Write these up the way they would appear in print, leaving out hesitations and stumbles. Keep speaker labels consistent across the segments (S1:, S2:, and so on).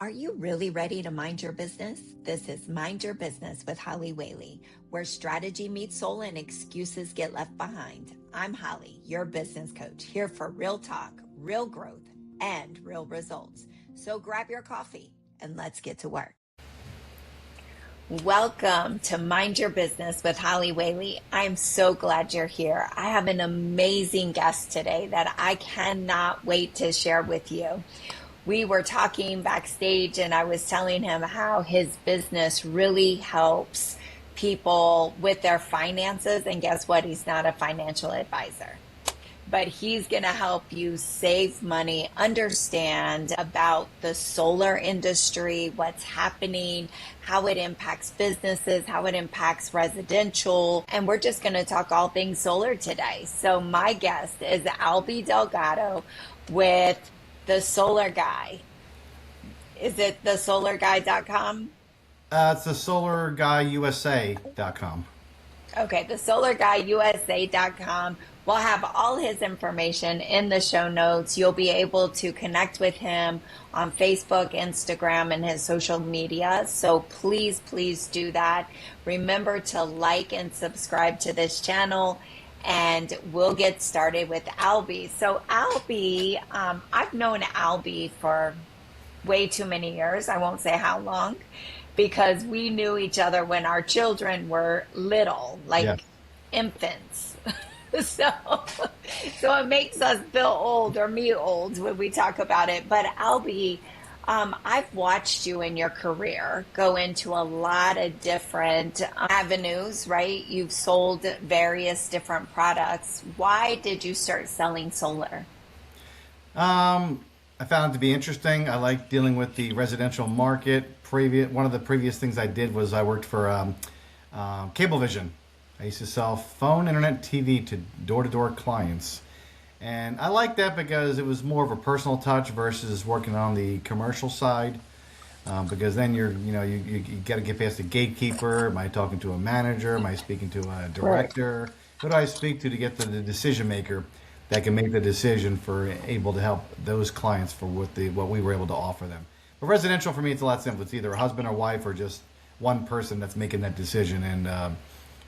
S1: Are you really ready to mind your business? This is Mind Your Business with Hollie Whaley, where strategy meets soul and excuses get left behind. I'm Hollie, your business coach, here for real talk, real growth, and real results. So grab your coffee and let's get to work. Welcome to Mind Your Business with Hollie Whaley. I'm so glad you're here. I have an amazing guest today that I cannot wait to share with you. We were talking backstage and I was telling him how his business really helps people with their finances. And guess what? He's not a financial advisor, but he's going to help you save money, understand about the solar industry, what's happening, how it impacts businesses, how it impacts residential. And we're just going to talk all things solar today. So my guest is Albie Delgado with The Solar Guy. Is it thesolarguy.com?
S2: It's thesolarguyusa.com.
S1: Okay, thesolarguyusa.com. We'll have all his information in the show notes. You'll be able to connect with him on Facebook, Instagram, and his social media. So please, please do that. Remember to like and subscribe to this channel. And we'll get started with Albie. So Albie, I've known Albie for way too many years. I won't say how long, because we knew each other when our children were little, like infants. So it makes us feel old, or me old, when we talk about it. But Albie, I've watched you in your career go into a lot of different avenues, right? You've sold various different products. Why did you start selling solar?
S2: I found it to be interesting. I like dealing with the residential market. One of the previous things I did was I worked for Cablevision. I used to sell phone, internet, TV to door-to-door clients. And I like that because it was more of a personal touch versus working on the commercial side. Because then you got to get past the gatekeeper. Am I talking to a manager? Am I speaking to a director? Right. Who do I speak to get to the decision maker that can make the decision for able to help those clients for what we were able to offer them? But residential for me, it's a lot simpler. It's either a husband or wife or just one person that's making that decision, and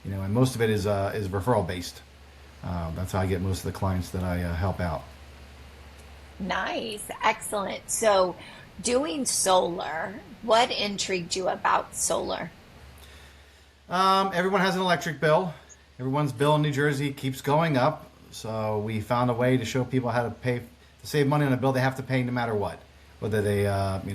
S2: and most of it is referral based. That's how I get most of the clients that I help out.
S1: Nice. Excellent. So doing solar, what intrigued you about solar?
S2: Everyone has an electric bill. Everyone's bill in New Jersey keeps going up. So we found a way to show people how to save money on a bill they have to pay no matter what. Whether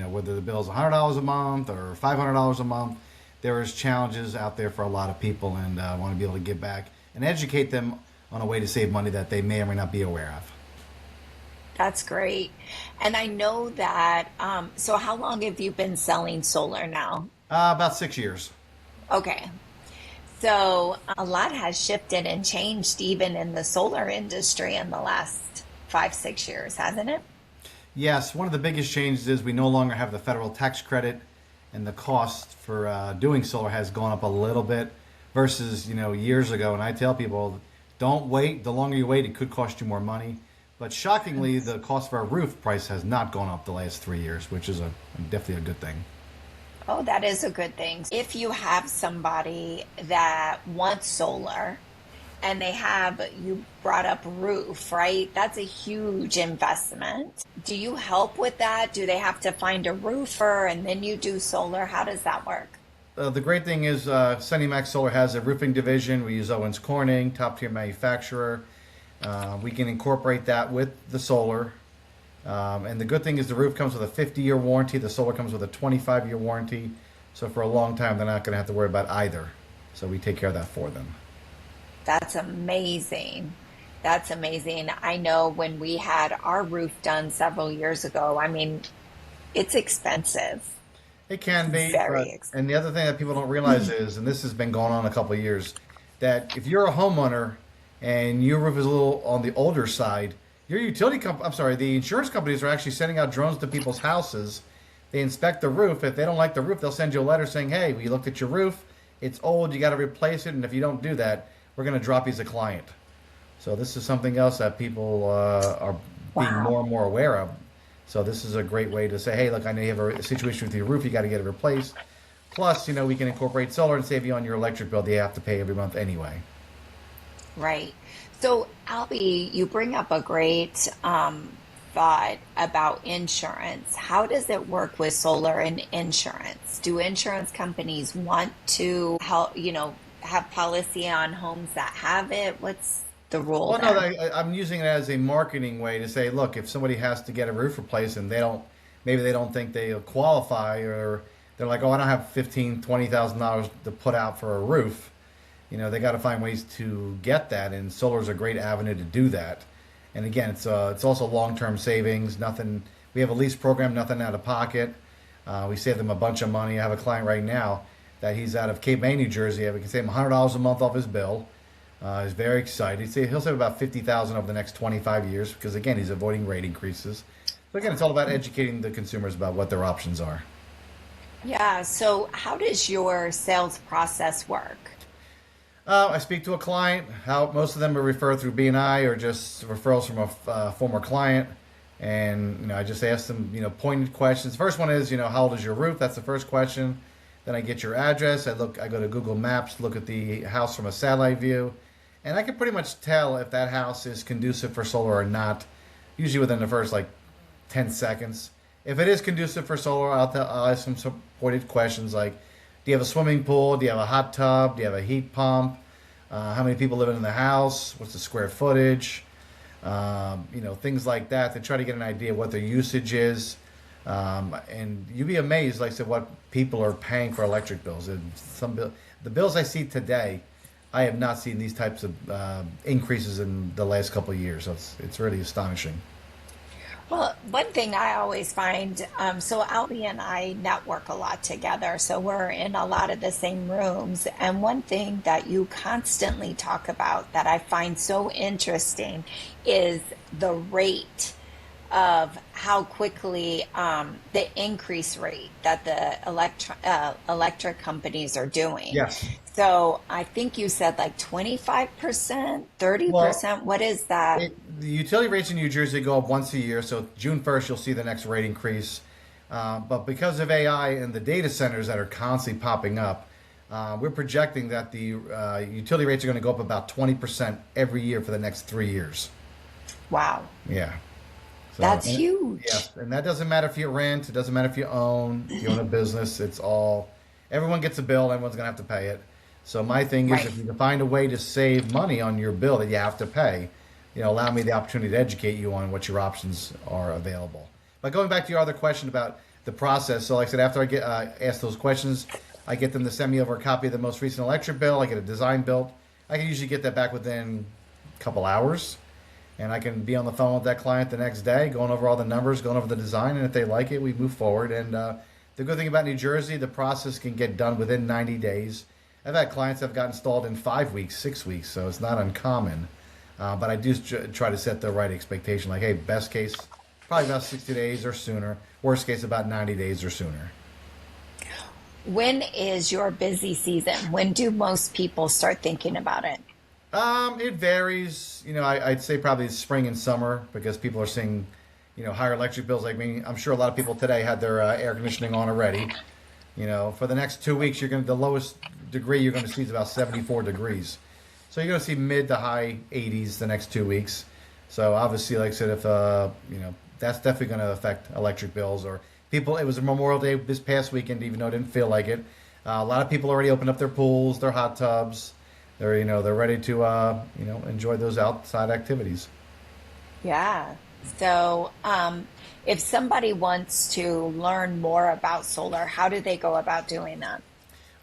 S2: whether the bill is $100 a month or $500 a month. There is challenges out there for a lot of people, and I want to be able to give back and educate them on a way to save money that they may or may not be aware of.
S1: That's great. And I know that, so how long have you been selling solar now?
S2: About 6 years.
S1: Okay. So a lot has shifted and changed even in the solar industry in the last 5-6 years, hasn't it?
S2: Yes. One of the biggest changes is we no longer have the federal tax credit, and the cost for doing solar has gone up a little bit versus, years ago. And I tell people, don't wait. The longer you wait, it could cost you more money. But shockingly, the cost for a roof price has not gone up the last 3 years, which is definitely a good thing.
S1: Oh, that is a good thing. If you have somebody that wants solar and you brought up roof, right? That's a huge investment. Do you help with that? Do they have to find a roofer and then you do solar? How does that work?
S2: The great thing is Sunny Max Solar has a roofing division. We use Owens Corning, top tier manufacturer. We can incorporate that with the solar. And the good thing is the roof comes with a 50-year warranty. The solar comes with a 25-year warranty. So for a long time, they're not going to have to worry about either. So we take care of that for them.
S1: That's amazing. That's amazing. I know when we had our roof done several years ago, it's expensive.
S2: It can be.
S1: Very expensive.
S2: And the other thing that people don't realize is, and this has been going on a couple of years, that if you're a homeowner and your roof is a little on the older side, the insurance companies are actually sending out drones to people's houses. They inspect the roof. If they don't like the roof, they'll send you a letter saying, hey, we looked at your roof. It's old. You got to replace it. And if you don't do that, we're going to drop you as a client. So this is something else that people are being more and more aware of. So this is a great way to say, hey, look, I know you have a situation with your roof, you got to get it replaced. Plus, we can incorporate solar and save you on your electric bill that you have to pay every month anyway.
S1: Right. So, Albie, you bring up a great thought about insurance. How does it work with solar and insurance? Do insurance companies want to help, have policy on homes that have it? What's the rule
S2: Well, no,
S1: there?
S2: I'm using it as a marketing way to say, look, if somebody has to get a roof replaced and maybe they don't think they qualify, or they're like, oh, I don't have $15,000, $20,000 to put out for a roof. They got to find ways to get that, and solar is a great avenue to do that. And again, it's also long-term savings. Nothing. We have a lease program, nothing out of pocket. We save them a bunch of money. I have a client right now that he's out of Cape May, New Jersey. We can save him $100 a month off his bill. He's very excited. He'll save about $50,000 over the next 25 years because again, he's avoiding rate increases. So again, it's all about educating the consumers about what their options are.
S1: Yeah. So, how does your sales process work?
S2: I speak to a client. How most of them are referred through BNI or just referrals from a former client, and I just ask them pointed questions. First one is how old is your roof? That's the first question. Then I get your address. I go to Google Maps, look at the house from a satellite view, and I can pretty much tell if that house is conducive for solar or not. Usually within the first 10 seconds. If it is conducive for solar, I'll ask some pointed questions like, do you have a swimming pool? Do you have a hot tub? Do you have a heat pump? How many people live in the house? What's the square footage? Things like that to try to get an idea of what their usage is. And you'd be amazed, like I said, what people are paying for electric bills. And the bills I see today, I have not seen these types of increases in the last couple of years. So it's really astonishing.
S1: Well, one thing I always find, so Albie and I network a lot together, so we're in a lot of the same rooms. And one thing that you constantly talk about that I find so interesting is the rate of how quickly the increase rate that the electric companies are doing.
S2: Yes.
S1: So I think you said like 25%,
S2: Well,
S1: 30%. What is that?
S2: the utility rates in New Jersey go up once a year, so June 1st you'll see the next rate increase. But because of AI and the data centers that are constantly popping up, we're projecting that the utility rates are going to go up about 20% every year for the next 3 years.
S1: Wow,
S2: Yeah. So,
S1: that's
S2: and,
S1: huge.
S2: yes, and that doesn't matter if you rent, it doesn't matter if you own a business, everyone gets a bill, everyone's going to have to pay it. So my thing is,
S1: Right.
S2: if you can find a way to save money on your bill that you have to pay, allow me the opportunity to educate you on what your options are available. But going back to your other question about the process, so like I said, after I get ask those questions, I get them to send me over a copy of the most recent electric bill. I get a design built. I can usually get that back within a couple hours, and I can be on the phone with that client the next day, going over all the numbers, going over the design, and if they like it, we move forward. And the good thing about New Jersey, the process can get done within 90 days. I've had clients that have got installed in 5 weeks, 6 weeks, so it's not uncommon. But I do try to set the right expectation. Like, hey, best case, probably about 60 days or sooner. Worst case, about 90 days or sooner.
S1: When is your busy season? When do most people start thinking about it?
S2: It varies. I'd say probably spring and summer because people are seeing, higher electric bills. Like me, I'm sure a lot of people today had their air conditioning on already. For the next 2 weeks, the lowest degree you're going to see is about 74 degrees. So you're going to see mid to high 80s the next 2 weeks. So obviously, like I said, if that's definitely going to affect electric bills. Or people, it was a Memorial Day this past weekend, even though it didn't feel like it. A lot of people already opened up their pools, their hot tubs. They're ready to enjoy those outside activities.
S1: Yeah. So, if somebody wants to learn more about solar, how do they go about doing that?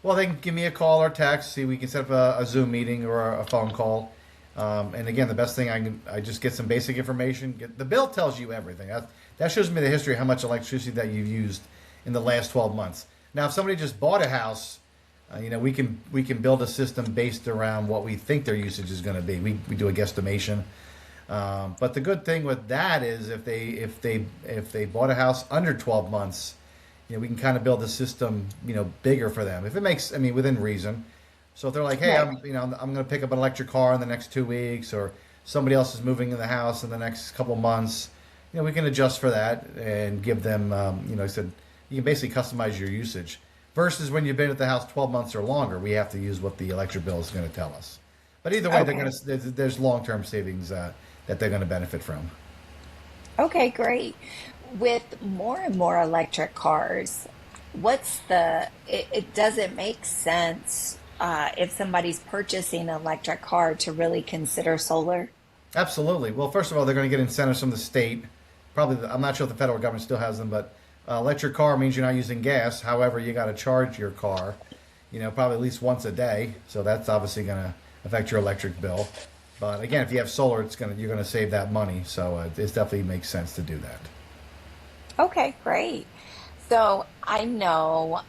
S2: Well, they can give me a call or text. See, we can set up a Zoom meeting or a phone call. And again, the best thing I just get some basic information. The bill tells you everything. That shows me the history of how much electricity that you've used in the last 12 months. Now, if somebody just bought a house, we can build a system based around what we think their usage is going to be. We do a guesstimation. But the good thing with that is if they bought a house under 12 months, we can kind of build the system bigger for them if it makes within reason. So if they're like, hey,
S1: Right.
S2: I'm going to pick up an electric car in the next 2 weeks, or somebody else is moving in the house in the next couple months, we can adjust for that and give them, I said, you can basically customize your usage. Versus when you've been at the house 12 months or longer, we have to use what the electric bill is going to tell us. But either way,
S1: Okay.
S2: there's long-term savings that they're going to benefit from.
S1: Okay, great. With more and more electric cars, it doesn't make sense if somebody's purchasing an electric car to really consider solar.
S2: Absolutely. Well, first of all, they're going to get incentives from the state. Probably, I'm not sure if the federal government still has them, but electric car means you're not using gas. However, you got to charge your car, probably at least once a day. So that's obviously going to affect your electric bill. But again, if you have solar, you're going to save that money. So it definitely makes sense to do that.
S1: Okay, great. So I know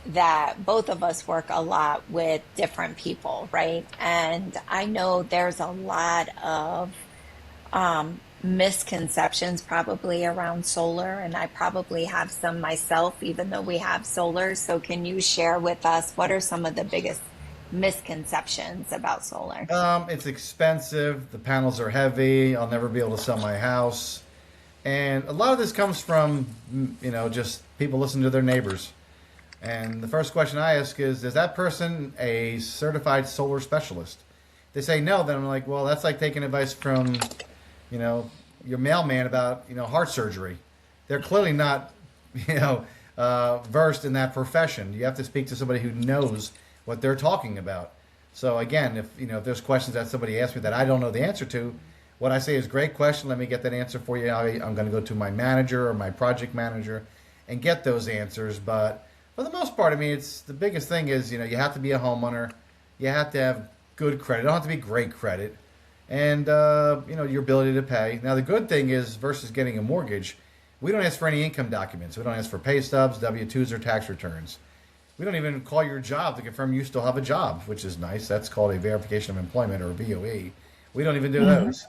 S1: that both of us work a lot with different people, right? And I know there's a lot of misconceptions probably around solar, and I probably have some myself, even though we have solar. So can you share with us what are some of the biggest misconceptions about solar?
S2: It's expensive. The panels are heavy. I'll never be able to sell my house. And a lot of this comes from, just people listening to their neighbors. And the first question I ask is that person a certified solar specialist? If they say no, then I'm like, well, that's like taking advice from, your mailman about, heart surgery. They're clearly not, versed in that profession. You have to speak to somebody who knows what they're talking about. So again, if there's questions that somebody asks me that I don't know the answer to, what I say is, great question. Let me get that answer for you. I'm going to go to my manager or my project manager and get those answers. But for the most part, it's the biggest thing is, you have to be a homeowner. You have to have good credit. It don't have to be great credit. And, your ability to pay. Now, the good thing is, versus getting a mortgage, we don't ask for any income documents. We don't ask for pay stubs, W-2s, or tax returns. We don't even call your job to confirm you still have a job, which is nice. That's called a verification of employment, or a VOE. We don't even do those.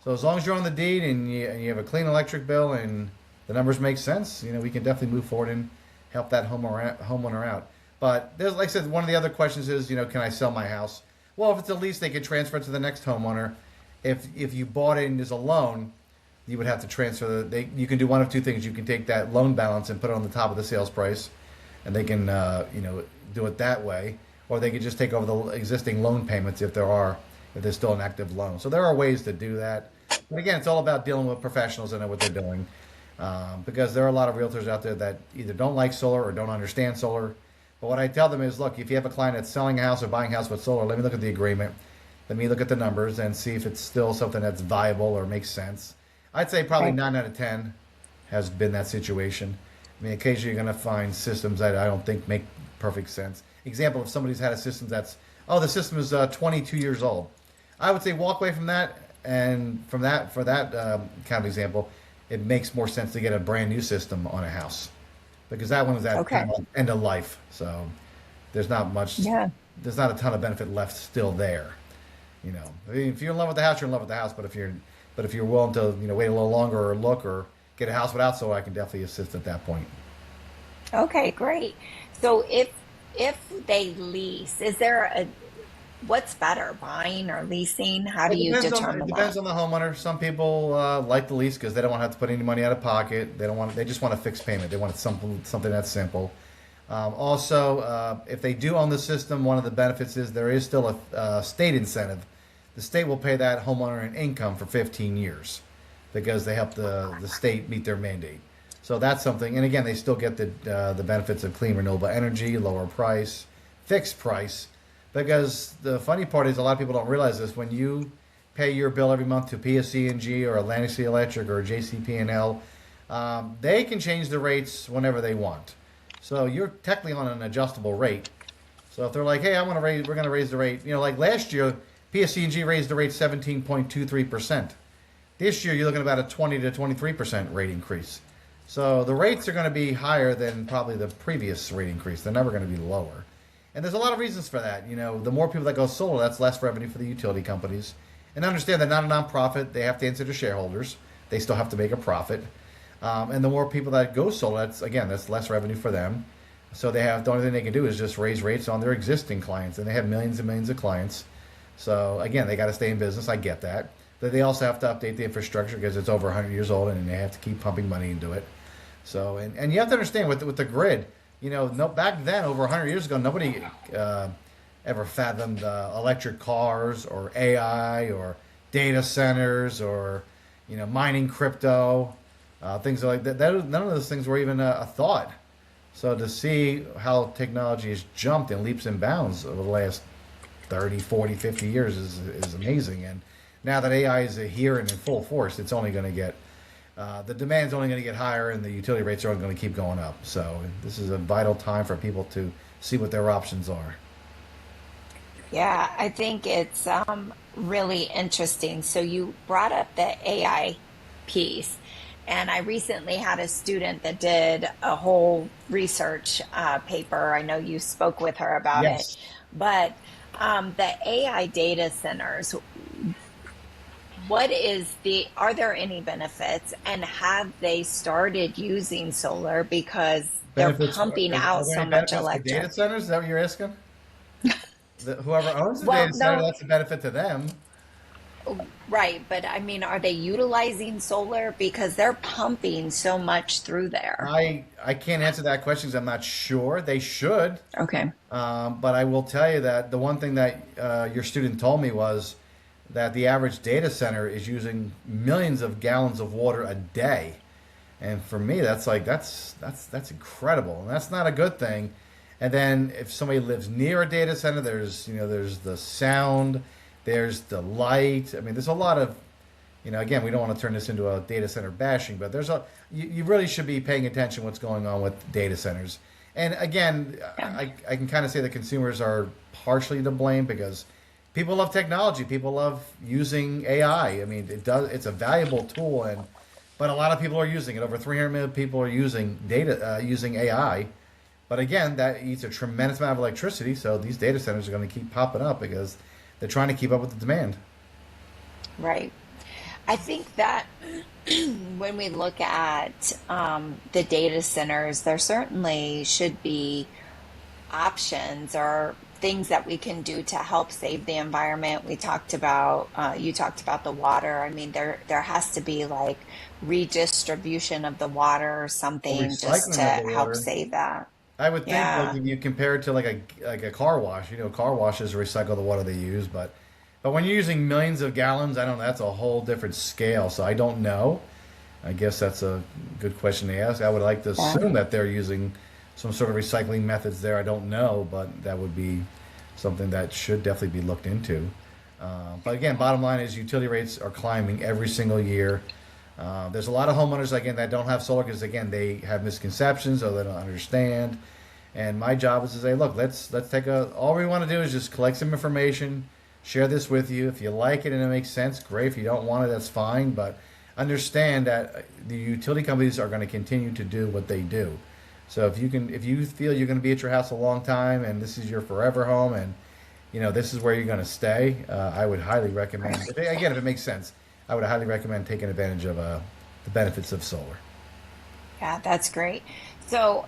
S2: So as long as you're on the deed and you have a clean electric bill and the numbers make sense, we can definitely move forward and help that homeowner out. But there's, like I said, one of the other questions is, can I sell my house? Well, if it's a lease, they could transfer it to the next homeowner. If you bought it as a loan, you would have to transfer you can do one of two things. You can take that loan balance and put it on the top of the sales price, and they can do it that way, or they could just take over the existing loan payments if there's still an active loan. So there are ways to do that. But again, it's all about dealing with professionals that know what they're doing, because there are a lot of realtors out there that either don't like solar or don't understand solar. But what I tell them is, look, if you have a client that's selling a house or buying a house with solar, let me look at the agreement. Let me look at the numbers and see if it's still something that's viable or makes sense. I'd say probably
S1: Right.
S2: 9 out of 10 has been that situation. Occasionally you're going to find systems that I don't think make perfect sense. Example, if somebody's had a system the system is 22 years old. I would say walk away from that, and for that kind of example, it makes more sense to get a brand new system on a house, because that one is at
S1: Okay.
S2: end of life. So there's not
S1: Yeah.
S2: a ton of benefit left still there. If you're in love with the house, you're in love with the house. But if you're willing to wait a little longer or look or get a house without solar, I can definitely assist at that point.
S1: Okay, great. So if they lease, what's better, buying or leasing? How do you
S2: It
S1: determine
S2: depends
S1: that?
S2: on the homeowner. Some people like the lease because they don't want to have to put any money out of pocket. They just want a fixed payment. They want something that's simple. Also, if they do own the system, one of the benefits is there is still a state incentive. The state will pay that homeowner an income for 15 years because they help the state meet their mandate. So that's something. And again, they still get the benefits of clean renewable energy, lower price, fixed price. Because the funny part is, a lot of people don't realize this. When you pay your bill every month to PSE&G or Atlantic City Electric or JCP&L, they can change the rates whenever they want. So you're technically on an adjustable rate. So if they're like, hey, we're going to raise the rate. Like last year, PSE&G raised the rate 17.23%. This year, you're looking at about a 20 to 23% rate increase. So the rates are going to be higher than probably the previous rate increase. They're never going to be lower. And there's a lot of reasons for that. The more people that go solar, that's less revenue for the utility companies. And understand they're not a nonprofit. They have to answer to shareholders. They still have to make a profit. And the more people that go solar, that's less revenue for them. So the only thing they can do is just raise rates on their existing clients. And they have millions and millions of clients. So again, they got to stay in business. I get that. They also have to update the infrastructure because it's over 100 years old and they have to keep pumping money into it. So, and you have to understand with the grid, no, back then, over 100 years ago, nobody ever fathomed electric cars or AI or data centers or, mining crypto, things like that. None of those things were even a thought. So to see how technology has jumped in leaps and bounds over the last 30, 40, 50 years is amazing. And now that AI is here and in full force, it's only going to get, the demand's only going to get higher and the utility rates are only going to keep going up. So this is a vital time for people to see what their options are.
S1: Yeah, I think it's really interesting. So you brought up the AI piece, and I recently had a student that did a whole research paper. I know you spoke with her about it,
S2: Yes.
S1: but the AI data centers, are there any benefits, and have they started using solar because they're
S2: Benefits,
S1: pumping
S2: are
S1: out
S2: there
S1: so
S2: any
S1: much
S2: benefits to data
S1: electric?
S2: centers? Is that what you're asking? Whoever owns the
S1: Well,
S2: data center,
S1: no,
S2: that's a benefit to them.
S1: right, but I mean, are they utilizing solar because they're pumping so much through there?
S2: I can't answer that question because I'm not sure. They should.
S1: Okay.
S2: But I will tell you that the one thing that your student told me was that the average data center is using millions of gallons of water a day. And for me, that's incredible, and that's not a good thing. And then if somebody lives near a data center, there's the sound, there's the light. I mean, there's a lot of, again, we don't want to turn this into a data center bashing, but you really should be paying attention to what's going on with data centers. And again,
S1: Yeah.
S2: I can kind of say the consumers are partially to blame because people love technology, people love using AI. I mean, it's a valuable tool, but a lot of people are using it. Over 300 million people are using AI. But again, that eats a tremendous amount of electricity. So these data centers are going to keep popping up because they're trying to keep up with the demand.
S1: Right. I think that when we look at the data centers, there certainly should be options or things that we can do to help save the environment. You talked about the water. I mean, there has to be like redistribution of the water or
S2: Or
S1: something just to
S2: recycling of the
S1: help
S2: water.
S1: save that.
S2: I would think like
S1: Yeah.
S2: if you compare it to like a car wash, car washes recycle the water they use, but when you're using millions of gallons, I don't know, that's a whole different scale. So I don't know. I guess that's a good question to ask. I would like to
S1: Yeah.
S2: assume that they're using some sort of recycling methods there. I don't know, but that would be something that should definitely be looked into. But again, bottom line is utility rates are climbing every single year. There's a lot of homeowners again that don't have solar because again they have misconceptions or they don't understand. And my job is to say, look, let's take a. All we want to do is just collect some information, share this with you. If you like it and it makes sense, great. If you don't want it, that's fine. But understand that the utility companies are going to continue to do what they do. So if you feel you're going to be at your house a long time and this is your forever home and this is where you're going to stay, I would highly recommend. Again, if it makes sense, I would highly recommend taking advantage of the benefits of solar.
S1: Yeah, that's great. So,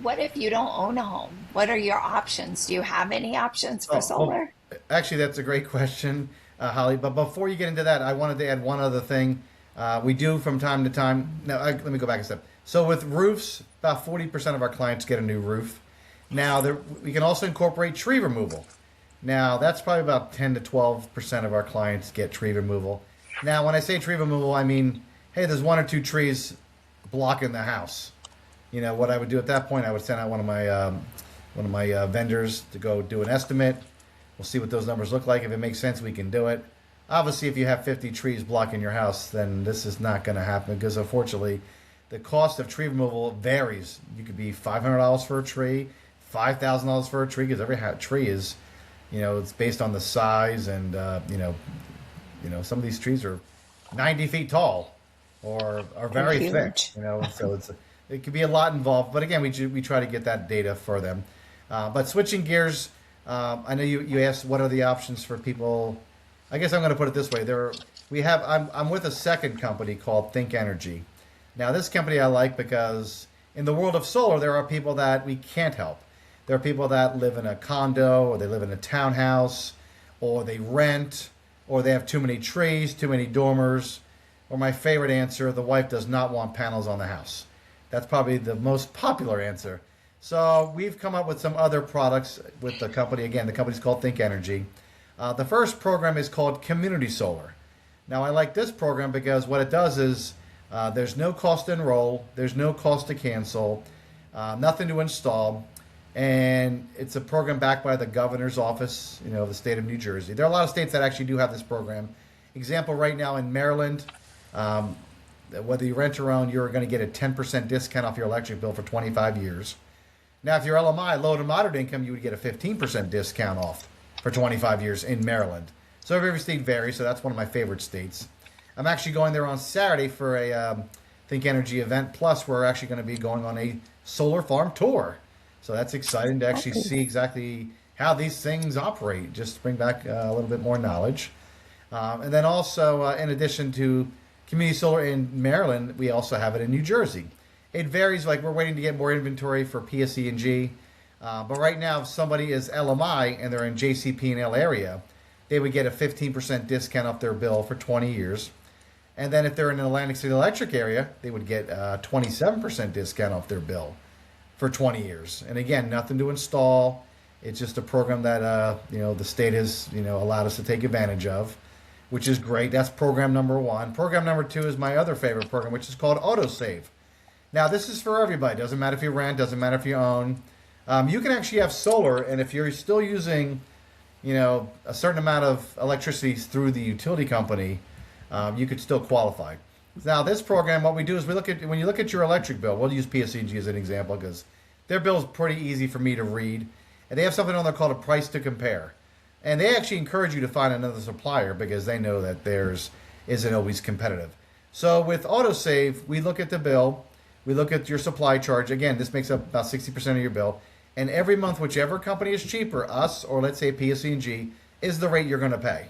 S1: what if you don't own a home? What are your options? Do you have any options for
S2: Oh, well,
S1: solar?
S2: actually, that's a great question, Holly. But before you get into that, I wanted to add one other thing. We do from time to time. Now, let me go back a step. So with roofs, about 40% of our clients get a new roof. Now, we can also incorporate tree removal. Now, that's probably about 10 to 12% of our clients get tree removal. Now, when I say tree removal, I mean, hey, there's one or two trees blocking the house. What I would do at that point, I would send out one of my vendors to go do an estimate. We'll see what those numbers look like. If it makes sense, we can do it. Obviously, if you have 50 trees blocking your house, then this is not going to happen because unfortunately, the cost of tree removal varies. You could be $500 for a tree, $5,000 for a tree because every tree is, it's based on the size and some of these trees are 90 feet tall or are
S1: They're
S2: very thick.
S1: huge.
S2: So it could be a lot involved. But again, we try to get that data for them. But switching gears, I know you asked what are the options for people. I guess I'm going to put it this way: I'm with a second company called Think Energy. Now, this company I like because in the world of solar, there are people that we can't help. There are people that live in a condo or they live in a townhouse or they rent or they have too many trees, too many dormers, or my favorite answer, the wife does not want panels on the house. That's probably the most popular answer. So we've come up with some other products with the company. Again, the company's called Think Energy. The first program is called Community Solar. Now, I like this program because what it does is there's no cost to enroll, there's no cost to cancel, nothing to install, and it's a program backed by the governor's office, the state of New Jersey. There are a lot of states that actually do have this program. Example, right now in Maryland, whether you rent or own, you're going to get a 10% discount off your electric bill for 25 years. Now, if you're LMI, low to moderate income, you would get a 15% discount off for 25 years in Maryland. So every state varies, so that's one of my favorite states. I'm actually going there on Saturday for a Think Energy event. Plus, we're actually going to be going on a solar farm tour. So that's exciting to actually see exactly how these things operate, just to bring back a little bit more knowledge. And then also, in addition to community solar in Maryland, we also have it in New Jersey. It varies, like we're waiting to get more inventory for PSE&G. But right now, if somebody is LMI and they're in JCP&L area, they would get a 15% discount off their bill for 20 years. And then if they're in an Atlantic City Electric area, they would get a 27% discount off their bill for 20 years. And again, nothing to install. It's just a program that the state has allowed us to take advantage of, which is great. That's program number one. Program number two is my other favorite program, which is called AutoSave. Now, this is for everybody. Doesn't matter if you rent, doesn't matter if you own. You can actually have solar, and if you're still using, a certain amount of electricity through the utility company, you could still qualify. Now, this program, what we do is when you look at your electric bill, we'll use PSEG as an example because their bill is pretty easy for me to read, and they have something on there called a price to compare. And they actually encourage you to find another supplier because they know that theirs isn't always competitive. So with AutoSave, we look at the bill, we look at your supply charge. Again, this makes up about 60% of your bill. And every month, whichever company is cheaper, us or let's say PSE&G, is the rate you're going to pay.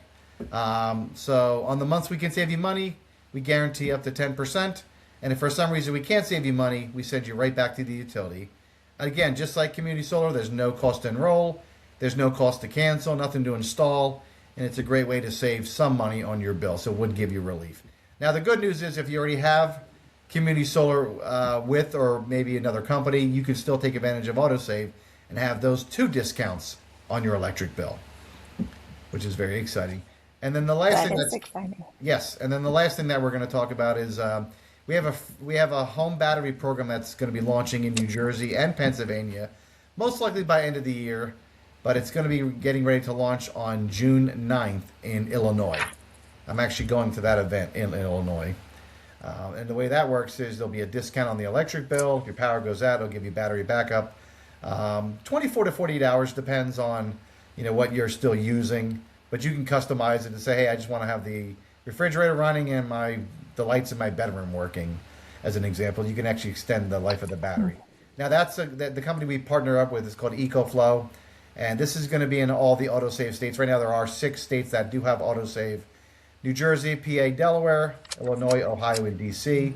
S2: So on the months we can save you money, we guarantee up to 10%. And if for some reason we can't save you money, we send you right back to the utility. Again, just like community solar, there's no cost to enroll, there's no cost to cancel, nothing to install, and it's a great way to save some money on your bill, so it would give you relief. Now, the good news is if you already have community solar with or maybe another company, you can still take advantage of AutoSave and have those two discounts on your electric bill, which is very exciting. And then the last thing that's
S1: exciting.
S2: Yes, and then the last thing that we're going to talk about is we have a home battery program that's going to be launching in New Jersey and Pennsylvania, most likely by end of the year, but it's going to be getting ready to launch on June 9th in Illinois. I'm actually going to that event in Illinois. And the way that works is there'll be a discount on the electric bill. If your power goes out, it'll give you battery backup. 24 to 48 hours depends on what you're still using, but you can customize it to say, hey, I just want to have the refrigerator running and the lights in my bedroom working. As an example, you can actually extend the life of the battery. Now, that's the company we partner up with is called EcoFlow, and this is going to be in all the AutoSave states. Right now, there are 6 states that do have AutoSave: New Jersey, PA, Delaware, Illinois, Ohio, and DC.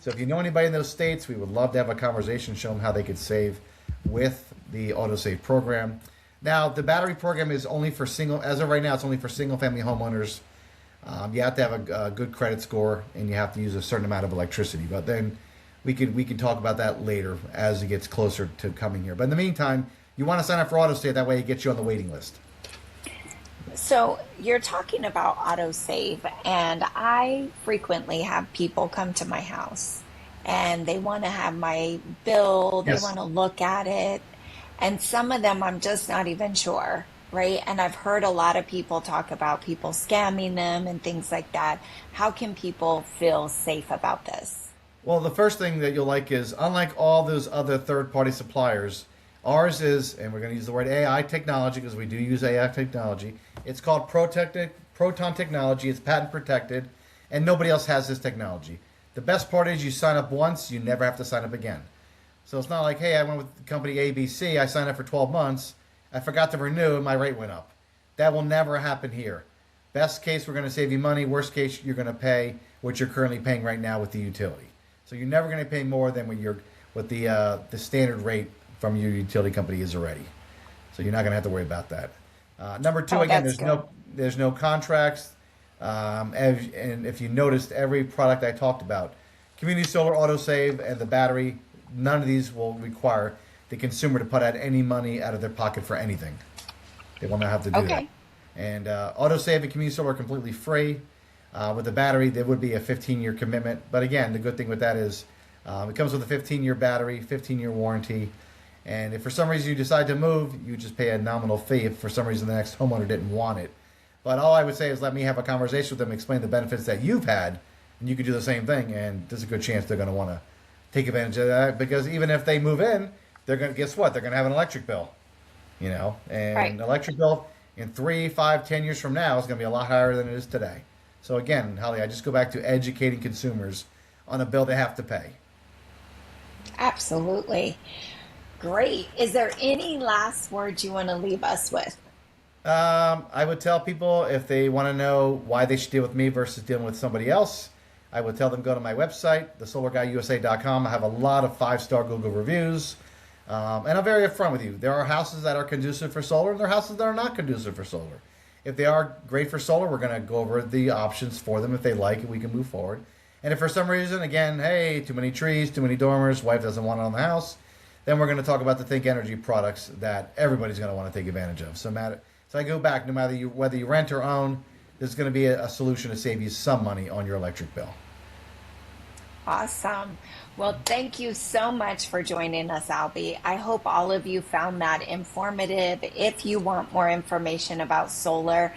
S2: So if you know anybody in those states, we would love to have a conversation, show them how they could save with the AutoSave program. Now, the battery program is only for as of right now, it's only for single-family homeowners. You have to have a good credit score, and you have to use a certain amount of electricity. But then we can talk about that later as it gets closer to coming here. But in the meantime, you want to sign up for AutoSave. That way it gets you on the waiting list.
S1: So you're talking about AutoSave, and I frequently have people come to my house, and they want to have my bill, they
S2: Yes.
S1: want to look at it, and some of them I'm just not even sure, right? And I've heard a lot of people talk about people scamming them and things like that. How can people feel safe about this?
S2: Well, the first thing that you'll like is, unlike all those other third-party suppliers, ours is, and we're going to use the word AI technology because we do use AI technology. It's called Proton technology. It's patent protected, and nobody else has this technology. The best part is you sign up once, you never have to sign up again. So it's not like, hey, I went with company ABC, I signed up for 12 months, I forgot to renew, and my rate went up. That will never happen here. Best case, we're going to save you money. Worst case, you're going to pay what you're currently paying right now with the utility. So you're never going to pay more than what the standard rate from your utility company is already. So you're not going to have to worry about that. Number two,
S1: Oh,
S2: again,
S1: that's
S2: there's no contracts. And if you noticed, every product I talked about, community solar, AutoSave, and the battery, none of these will require the consumer to put out any money out of their pocket for anything. They will not have to do that.
S1: Okay.
S2: And AutoSave and community solar are completely free. With the battery, there would be a 15-year commitment. But again, the good thing with that is it comes with a 15-year battery, 15-year warranty. And if for some reason you decide to move, you just pay a nominal fee if for some reason the next homeowner didn't want it. But all I would say is let me have a conversation with them, explain the benefits that you've had, and you could do the same thing. And there's a good chance they're going to want to take advantage of that, because even if they move in, they're going to, guess what? They're going to have an electric bill, and
S1: Right.
S2: an electric bill in 3, 5, 10 years from now is going to be a lot higher than it is today. So again, Holly, I just go back to educating consumers on a bill they have to pay.
S1: Absolutely. Great. Is there any last words you want to leave us with?
S2: I would tell people if they want to know why they should deal with me versus dealing with somebody else, I would tell them go to my website, thesolarguyusa.com. I have a lot of 5-star Google reviews. And I'm very upfront with you. There are houses that are conducive for solar, and there are houses that are not conducive for solar. If they are great for solar, we're going to go over the options for them. If they like it, we can move forward. And if for some reason, again, hey, too many trees, too many dormers, wife doesn't want it on the house, then we're going to talk about the Think Energy products that everybody's going to want to take advantage of. So I go back, no matter whether you rent or own, there's going to be a solution to save you some money on your electric bill.
S1: Awesome. Well, thank you so much for joining us, Albie. I hope all of you found that informative. If you want more information about solar,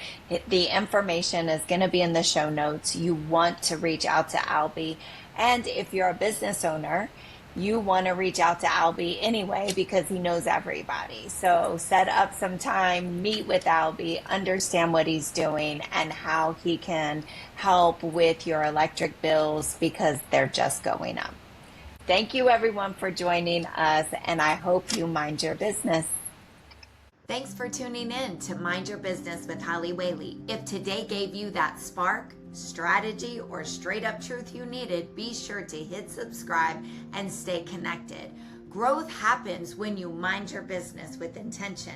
S1: the information is going to be in the show notes. You want to reach out to Albie. And if you're a business owner, you want to reach out to Albie anyway because he knows everybody. So set up some time, meet with Albie, understand what he's doing and how he can help with your electric bills because they're just going up. Thank you everyone for joining us, and I hope you mind your business. Thanks for tuning in to Mind Your Business with Hollie Whaley. If today gave you that spark, strategy, or straight up truth you needed, be sure to hit subscribe and stay connected. Growth happens when you mind your business with intention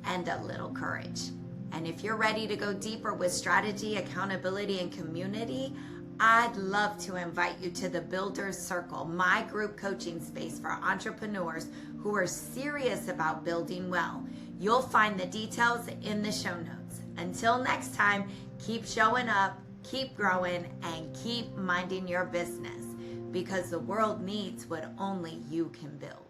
S1: and a little courage. And if you're ready to go deeper with strategy, accountability, and community, I'd love to invite you to the Builders Circle, my group coaching space for entrepreneurs who are serious about building well. You'll find the details in the show notes. Until next time, keep showing up, keep growing, and keep minding your business because the world needs what only you can build.